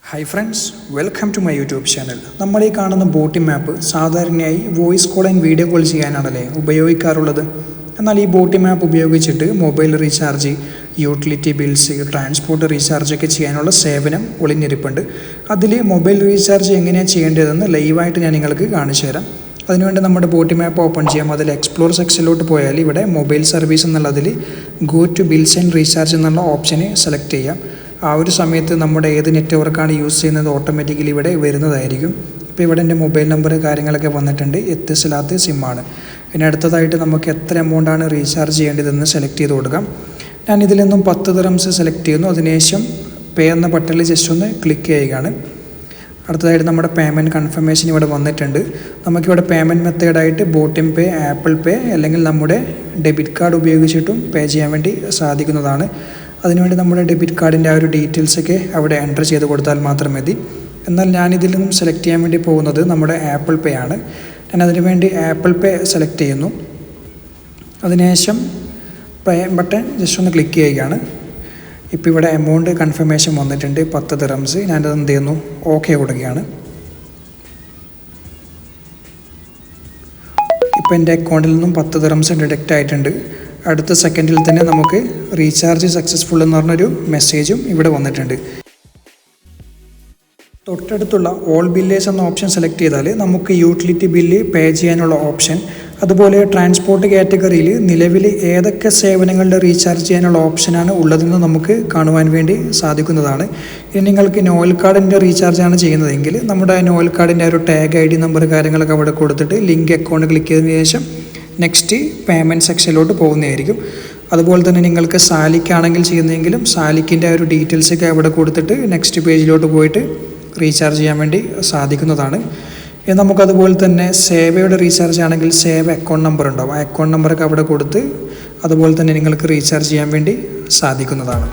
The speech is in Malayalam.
Hi friends, welcome to my YouTube channel. നമ്മൾ ഈ കാണുന്ന ബോട്ടിംഗ് മാപ്പ് സാധാരണയായി voice call and video call ചെയ്യാനാണല്ലേ ഉപയോഗിക്കാറുള്ളത്. എന്നാൽ ഈ ബോട്ടിംഗ് മാപ്പ് ഉപയോഗിച്ചിട്ട് mobile recharge, utility bills, transport recharge ഒക്കെ ചെയ്യാനുള്ള സേവനം ഒളിഞ്ഞിരിപ്പുണ്ട്. അതിൽ മൊബൈൽ റീചാർജ് എങ്ങനെയാണ് ചെയ്യേണ്ടതെന്ന് ലൈവായിട്ട് ഞാൻ നിങ്ങൾക്ക് കാണിച്ചു തരാം. അതിനുവേണ്ടി നമ്മുടെ ബോട്ടിംഗ് മാപ്പ് ഓപ്പൺ ചെയ്യാം. അതിൽ എക്സ്പ്ലോർ സെക്ഷനിലോട്ട് പോയാൽ ഇവിടെ മൊബൈൽ സർവീസ് എന്നുള്ളതിൽ go to bills and recharge എന്നുള്ള ഓപ്ഷന് സെലക്ട് ചെയ്യാം. ആ ഒരു സമയത്ത് നമ്മുടെ ഏത് നെറ്റ്വർക്കാണ് യൂസ് ചെയ്യുന്നത് ഓട്ടോമാറ്റിക്കലി ഇവിടെ വരുന്നതായിരിക്കും. ഇപ്പോൾ ഇവിടെ എൻ്റെ മൊബൈൽ നമ്പർ കാര്യങ്ങളൊക്കെ വന്നിട്ടുണ്ട്. എത്തിസിലാത്ത സിമ്മാണ്. ഇനി അടുത്തതായിട്ട് നമുക്ക് എത്ര എമൗണ്ടാണ് റീചാർജ് ചെയ്യേണ്ടതെന്ന് സെലക്ട് ചെയ്ത് കൊടുക്കാം. ഞാൻ ഇതിൽ നിന്നും 10 ദിർഹംസ് സെലക്ട് ചെയ്യുന്നു. അതിനുശേഷം പേ എന്ന ബട്ടണിൽ ജസ്റ്റ് ഒന്ന് ക്ലിക്ക് ചെയ്യുകയാണ്. അടുത്തതായിട്ട് നമ്മുടെ പേയ്മെൻറ്റ് കൺഫർമേഷൻ ഇവിടെ വന്നിട്ടുണ്ട്. നമുക്കിവിടെ പേയ്മെൻറ്റ് മെത്തേഡായിട്ട് ബോട്ടിംഗ് പേ, ആപ്പിൾ പേ അല്ലെങ്കിൽ നമ്മുടെ ഡെബിറ്റ് കാർഡ് ഉപയോഗിച്ചിട്ടും പേ ചെയ്യാൻ വേണ്ടി സാധിക്കുന്നതാണ്. അതിനുവേണ്ടി നമ്മുടെ ഡെബിറ്റ് കാർഡിൻ്റെ ആ ഒരു ഡീറ്റെയിൽസൊക്കെ അവിടെ എൻ്റർ ചെയ്ത് കൊടുത്താൽ മാത്രം മതി. എന്നാൽ ഞാനിതിൽ നിന്നും സെലക്ട് ചെയ്യാൻ വേണ്ടി പോകുന്നത് നമ്മുടെ ആപ്പിൾ പേ ആണ്. ഞാൻ അതിനു വേണ്ടി ആപ്പിൾ പേ സെലക്ട് ചെയ്യുന്നു. അതിനുശേഷം പേ ബട്ടൺ ജസ്റ്റ് ഒന്ന് ക്ലിക്ക് ചെയ്യുകയാണ്. ഇപ്പോൾ ഇവിടെ എമൗണ്ട് കൺഫർമേഷൻ വന്നിട്ടുണ്ട് 10 ദിർഹംസ്. ഞാനത് എന്ത് ചെയ്യുന്നു, ഓക്കെ കൊടുക്കുകയാണ്. ഇപ്പോൾ എൻ്റെ അക്കൗണ്ടിൽ നിന്നും 10 ദിർഹംസ് ഡിഡക്റ്റ് ആയിട്ടുണ്ട്. അടുത്ത സെക്കൻഡിൽ തന്നെ നമുക്ക് റീചാർജ് സക്സസ്ഫുൾ എന്ന് പറഞ്ഞൊരു മെസ്സേജും ഇവിടെ വന്നിട്ടുണ്ട്. തൊട്ടടുത്തുള്ള ഓൾ ബില്ലേഴ്സ് എന്ന ഓപ്ഷൻ സെലക്ട് ചെയ്താൽ നമുക്ക് യൂട്ടിലിറ്റി ബില്ല് പേ ചെയ്യാനുള്ള ഓപ്ഷൻ, അതുപോലെ ട്രാൻസ്പോർട്ട് കാറ്റഗറിയിൽ നിലവിൽ ഏതൊക്കെ സേവനങ്ങളുടെ റീചാർജ് ചെയ്യാനുള്ള ഓപ്ഷനാണ് ഉള്ളതെന്ന് നമുക്ക് കാണുവാൻ വേണ്ടി സാധിക്കുന്നതാണ്. ഇനി നിങ്ങൾക്ക് നോവൽ കാർഡിൻ്റെ റീചാർജാണ് ചെയ്യുന്നതെങ്കിൽ നമ്മുടെ നോവൽ കാർഡിൻ്റെ ഒരു ടാഗ് ID നമ്പർ കാര്യങ്ങളൊക്കെ അവിടെ കൊടുത്തിട്ട് ലിങ്ക് അക്കൗണ്ട് ക്ലിക്ക് ചെയ്തതിന് ശേഷം നെക്സ്റ്റ് പേയ്മെൻറ്റ് സെക്ഷനിലോട്ട് പോകുന്നതായിരിക്കും. അതുപോലെ തന്നെ നിങ്ങൾക്ക് സാലിക്കാണെങ്കിൽ ചെയ്യുന്നതെങ്കിലും സാലിക്കിൻ്റെ ഒരു ഡീറ്റെയിൽസൊക്കെ അവിടെ കൊടുത്തിട്ട് നെക്സ്റ്റ് പേജിലോട്ട് പോയിട്ട് റീചാർജ് ചെയ്യാൻ വേണ്ടി സാധിക്കുന്നതാണ്. നമുക്കതുപോലെ തന്നെ സേവയുടെ റീചാർജ് ആണെങ്കിൽ സേവ അക്കൗണ്ട് നമ്പർ ഉണ്ടാവും. ആ അക്കൗണ്ട് നമ്പറൊക്കെ അവിടെ കൊടുത്ത് അതുപോലെ തന്നെ നിങ്ങൾക്ക് റീചാർജ് ചെയ്യാൻ വേണ്ടി സാധിക്കുന്നതാണ്.